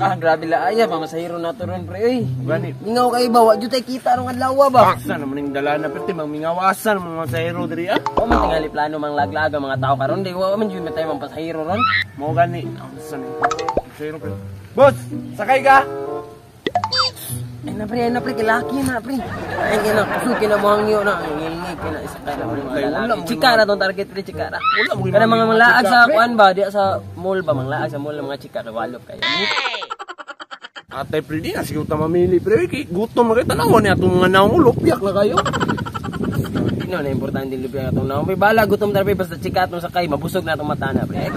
Ah, grabe la aya, pamasahiro na to ron, pre. Uy, Gani. mingaw kayo ba? Wa jud tay kita rong adlaw ba? Asa naman yung dala na perte, mingawasan mga masahiro diri ah. O man tingali plano mang laglaga mga tao karon, di wa man jud tay mang pasahiro ron. Mau gani. Asa ni? Masahiro pre. Boss, sakay ka? Ay na pre, kilaki na pre. Ay kina, suki na mo hangyo na. Ngilingig kina isa ka na mga lalaki. Chikara tong target pre, chikara. Wala mo Kada mga manglaag sa kuan ba, di sa mall ba manglaag sa mall mga chikara walop kayo. Atay pre di na siguro ta mamili pre. Kay gutom na kay tanawan ni atong mga naong mo lupyak na kayo. Ino na importante din lupyak atong naong. Pre bala gutom ta pre basta chikat mo sakay mabusog na atong mata na pre.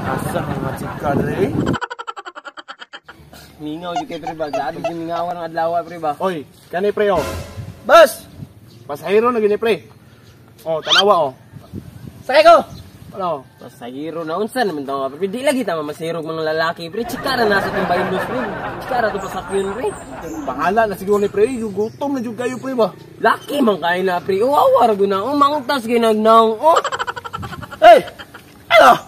Asa mga chika diri? Mingaw jud kay pre ba, grabe jud mingawan ang adlaw pre ba. Oy, kani pre oh. Boss, Pasahiro na gini pre. Oh, tanawa oh. sakay ko. Ano? Pasahiro na unsa naman daw nga pre. Di lagi ta masahiro mga lalaki pre. Chikara na sa tong baylos pre. Chikara to pasakyon pre. Bahala na siguro ni pre. Yung gutom na jud kayo pre ba? Laki man kay na pre. Uwawar guna umangtas ginagnaong. Oh. Hey! Ano?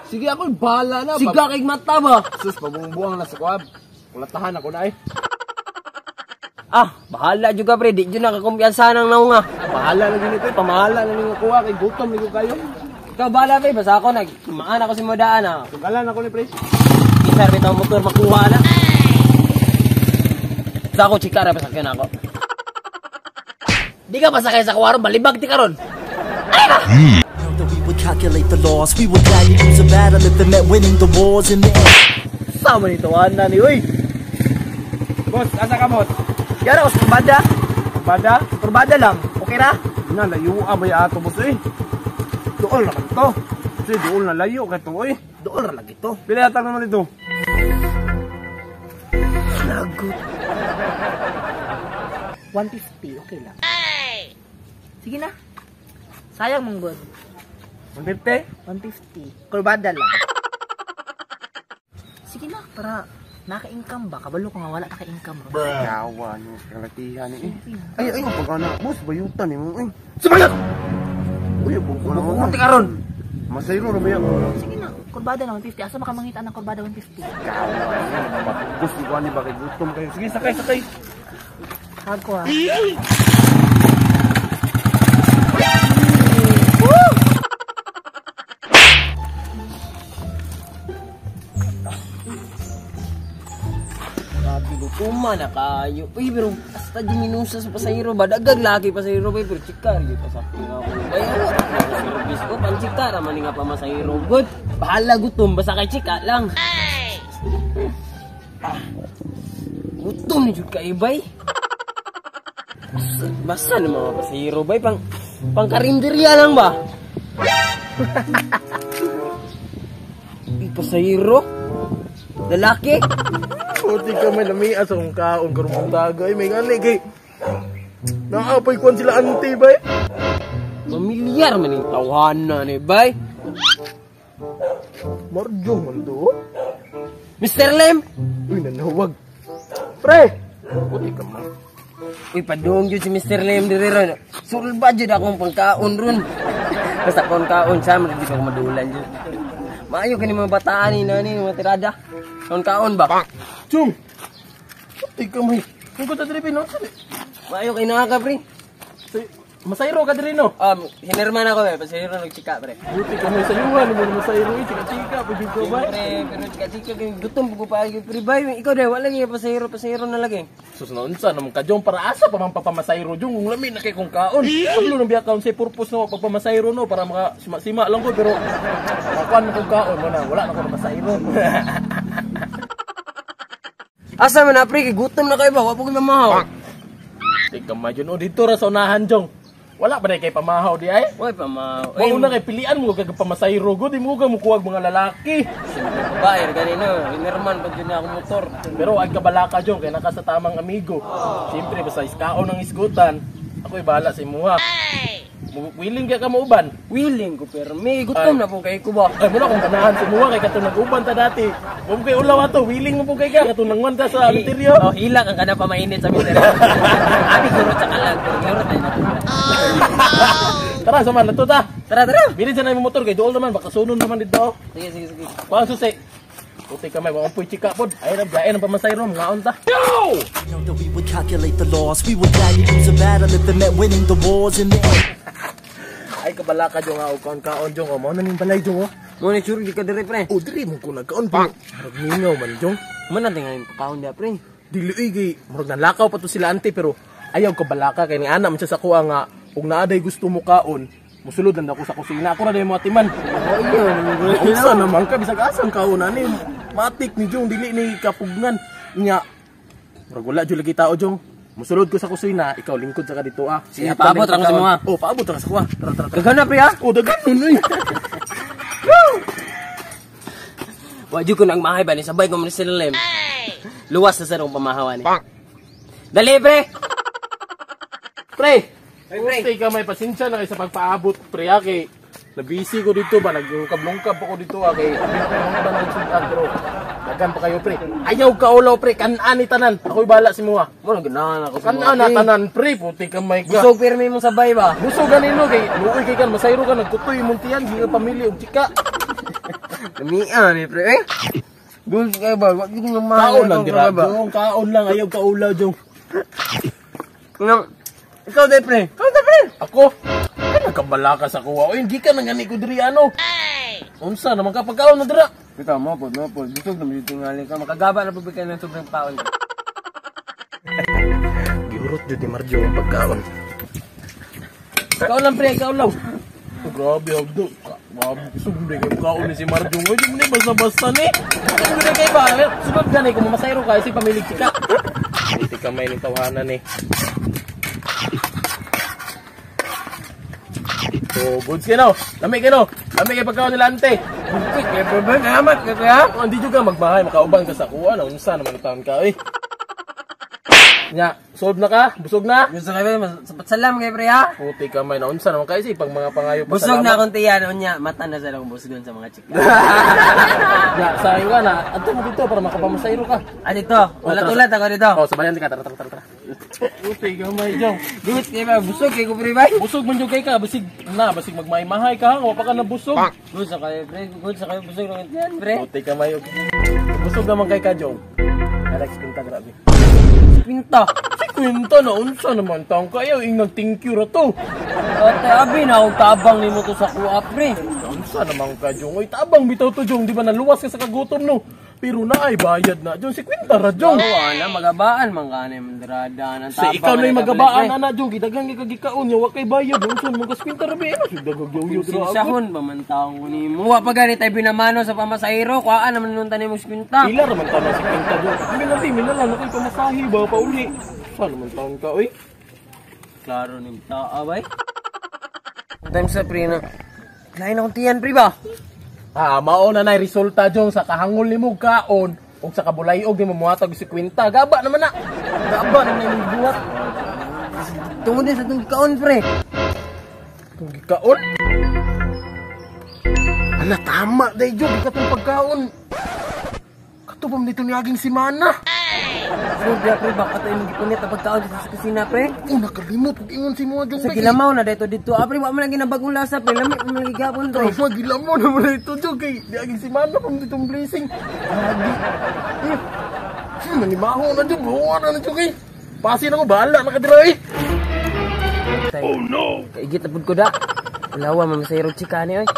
Sige ako, bahala na. Siga kay mata ba? Sus, pabungbuang na sa kuwab. Kulatahan ako na eh. Ah, bahala juga pre. Di jud nakakumpiyansa nang naong nga. Bahala na gini pre. Pamahala na ninyo kuha. Kay gutom na kayo. Ikaw bahala pre. Basta ako nagmaan ako sa modaan ah. Tugalan ako ni pre. Kisar bitaw motor makuha na. Sa ako chikara pasakyan ako. Di ka pasakay sa kuwaro, balibag ti karon. We would calculate the loss. We would gladly lose a battle if it meant winning the wars in the end. Sama nito na ni uy. Boss, asa ka boss? Yara ko sa kurbada. Bada? Kurbada lang. Okay ra? Na, layo ba yung ato boss eh. Dool na to. Kasi dool na layo ka to eh. Doon ra lagi to. Pila yatang naman ito? Lagot. 150, okay lang. Sige na. Sayang mong good. 150? 150. Kurbada lang. Sige na, para naka-income ba? Kabalo ko nga wala naka-income. Yawa nyo, kalatihan eh. Ay, pagkana. Boss, bayutan eh mo eh. Sumayot! Uy, buko na mo. Kunti karon. Masayro na ba yan? Sige na, kurbada na 150. Asa makamangita ng kurbada 150? Boss, di ko ani ba kay gutom kayo. Sige, sakay. Hag ko ha. Kuma na kayo. Uy, pero hasta di minusa sa pasahero ba? Dagag laki pasahero ba? Pero chikar, di pasakyo nga ako. Bayan mo, service ko, pan chikar, naman nga pa masahero. Good. Bahala gutom, basta kay chika lang. Gutom ni Jud kay bay. Basta na mga pasahero bay, pang karinderya lang ba? Pasahero? Lalaki? Puti ka may lamias akong kaon karong tagay. May gali kay naapay kwan sila ante ba eh. Pamilyar man yung tawhana ni bay. Marjo man to. Mr. Lem! Uy, nanawag. Pre! Puti ka man. Uy, padung yun si Mr. Lem diri ron. Sul budget akong pangkaon ron. Basta akong kaon sa man, di ko madulan yun. Maayo ka ni mga bataan ni nani, mga tirada. Kaon ba? Chung! Puti ka may. Kung ko ta diri no? Maayo kay naka pre. Masayro ka diri no? Hinerman ako pasahero nagchika pre. Puti ka may sayuhan mo masayro eh. Chika-chika pwede ko ba? Pre, pero chika-chika gutom ko pa pre bay. Ikaw dai wala gyud pasahero na lagi. Susunod naman ka jong para asa pa man papamasayro jong kung lamin na kay kong kaon. Ano nang biya kaon say purpose no pagpamasayro no para maka sima lang ko pero pakuan mo kong kaon mo na wala na ko masayro. Asa man na pre, kay gutom na kayo ba? Wa po ko mamahaw. Tika majon o dito ra sa unahan jong. Wala ba kay pamahaw di ay? Oy pamahaw. Wa una kay pilian mo kay pamasayro go di mo ga mo kuwag mga lalaki. Bayar ganino, hinerman pag yun ako motor. Pero ay kabalaka jong kay naka sa tamang amigo. Siyempre basta iskaon ng isgutan. Ako'y bahala sa imuha. Willing ka ka mauban? Willing ko pero may gutom na po kay ko ba? Ay muna kung ganahan si Muha kay katong nag-uban ta dati. Kung kay ulaw ato, willing mo po kay ka katong nangwan ta sa interior. Oh, hila kang kana pa mainit sa mister. Abi guro sa kalag, guro tayo na. Tara, sama na to ta. Tara. Bilin sa na yung motor kay dool naman baka sunon naman dito. Sige. Kuha susi. Puti ka may mga umpoy chika pod. Ay na biyahe ng pamasayro mga unta. You know that we would calculate the loss. We would gladly lose a battle if it meant winning the wars in the end. Ay kabala ka jong ako kaon jong mo na ning balay jong oh. Mo ni sure di ka dire pre. O diri mo ko nagkaon pa. Harag ningaw man jong. Man natin ngayon pakaon da pre. Dili gay murag nalakaw pa to sila ante pero ayaw kabala ka kay ni ana man siya sa kuha nga ug naaday gusto mo kaon. Musulod lang ako sa kusina. Ako na day mga timan. Oh iya, Unsa naman ka bisag asang kaon ani. Matik ni jong dili ni kapugngan nya. Murag wala jud lagi tao jong. Musulod ko sa kusina, ikaw lingkod sa ka dito ah. Sige, paabot ra ko sa mga. Oh, paabot ra sa kuha. Tara tara. Daghan na pre ha. Oh, daghan nun. Waju ko nang mahay ba ni sabay ko man sila lem. Luwas na sa rong pamahawan ni. Dali pre. Pre. Ay, pre. Stay ka may pasensya na kay sa pagpaabot pre ah, kay nabisi ko dito ba nagungkab-lungkab ako dito ah, kay ano ba nang sundan pero daghan pa kayo pre. Ayaw ka ulaw pre, kan-an ni tanan. Ako'y bala si Muha. Mo nang ganahan ako sa Kan-an na tanan pre, puti ka may ka. Busog pirmi mo sabay ba? Busog ganino kay luoy kay kan masayro ka nagtutoy muntian giga pamilya og chika. Lamian ni pre eh. Gus kay ba, wag gyud nang mahay. Kaon lang dira, jong kaon lang ayaw ka ulaw jong. Nang ikaw dai pre. Ikaw dai pre. Ako, ay nagkabala ka sa kuha. O hindi ka nang gani ko diri ano. Unsa naman ka pagkaon na dira? Ikaw mo pod. Busog na mo tingali ka makagaba na pabigay ng sobrang paon. Giurot jud ni Marjo ang pagkaon. Ikaw lang pre, ikaw lang. Oh, grabe abdo. Grabe sugde kay pagkaon ni si Marjo. Oy, di mo ni basta-basta ni. Sugde kay ba? Sunod gani ko mamasayro ka si pamilig chika. Hindi ka may ning tawanan ni. So, goods ka no? Lami ka no? Lami kay pagkaon nila ante. Quick, kay problem amat ka kaya. Oh, hindi juga magbahay, makauban ka sa kuha. Unsa naman ang taon ka, eh. Nya, solve na ka? Busog na? Gusto kay sapat salam kay pre ha. Puti ka may naunsa naman kayo pag mga pangayo pa Busog na akong tiyan unya, mata na sa akong busgon sa mga chika. Ya, sayang ka na. Adto mo dito para makapamasayro ka. Ah dito, ulat-ulat ako dito. Oh, sabayan ka. Tara. Puti ka may jong. Good kay ba, busog kay ko pre bay. Busog man jud kay ka, basig magmay-mahay ka, wa pa ka na busog. Gusto kay pre, gusto kay busog ng tiyan pre. Puti ka may. Busog naman kay ka, jong. Alex, pinta grabe. Pinta. Si Quinta na unsa naman taong kayo ingang thank you ra to. Ate abi na og tabang nimo to sa kuha pre. Unsa naman ka jong? Oy tabang bitaw to jong, di ba naluwas ka sa kagutom no? Pero na ay bayad na jong si Quinta ra jong. Oo na magabaan man kanay mandrada nang Sa ikaw na yung magabaan na jong, gidagang gikagikaon nya wa kay bayad unsa mo kas Quinta ra be. Sudagog yoyo dra ako. Sahon pa man taong nimo. Wa pa gani tay binamano sa pamasahiro, kuhaan naman nung tanim mo kwinta. Pila ra man tanan si Quinta jong. Mina lang kay pamasahi ba pa uli. Saan naman taon ka oy? Klaro ni taa bay. Time sa pre na. Lain akong tiyan pre ba? Ah, mao na nay resulta jong sa kahangol nimo kaon ug sa kabulayog nimo muhatag si Quinta. Gaba naman na. Gaba naman imong buhat. Tungod din sa itong kaon pre. Kung gikaon. Ala tama day jong katong pagkaon. Katubam dito ni aging simana. So dia pre baka tayo magipunit ang pagkaon dito sa kusina pre. Oh, nakalimot pag ingon si mo jong. Sa gilamaw na dito. Apre wa man lagi nabagong lasa pre. Lami man lagi gapon pre. Pero magilamo naman na ito jong kay di aging simana pang ditong blessing. Lagi. Manimaho na jong. Buwa na jong kay. Pasin ako bahala nakadira eh. Oh no. Kaigit na pud ko da. Lawa man sa chika ni oy.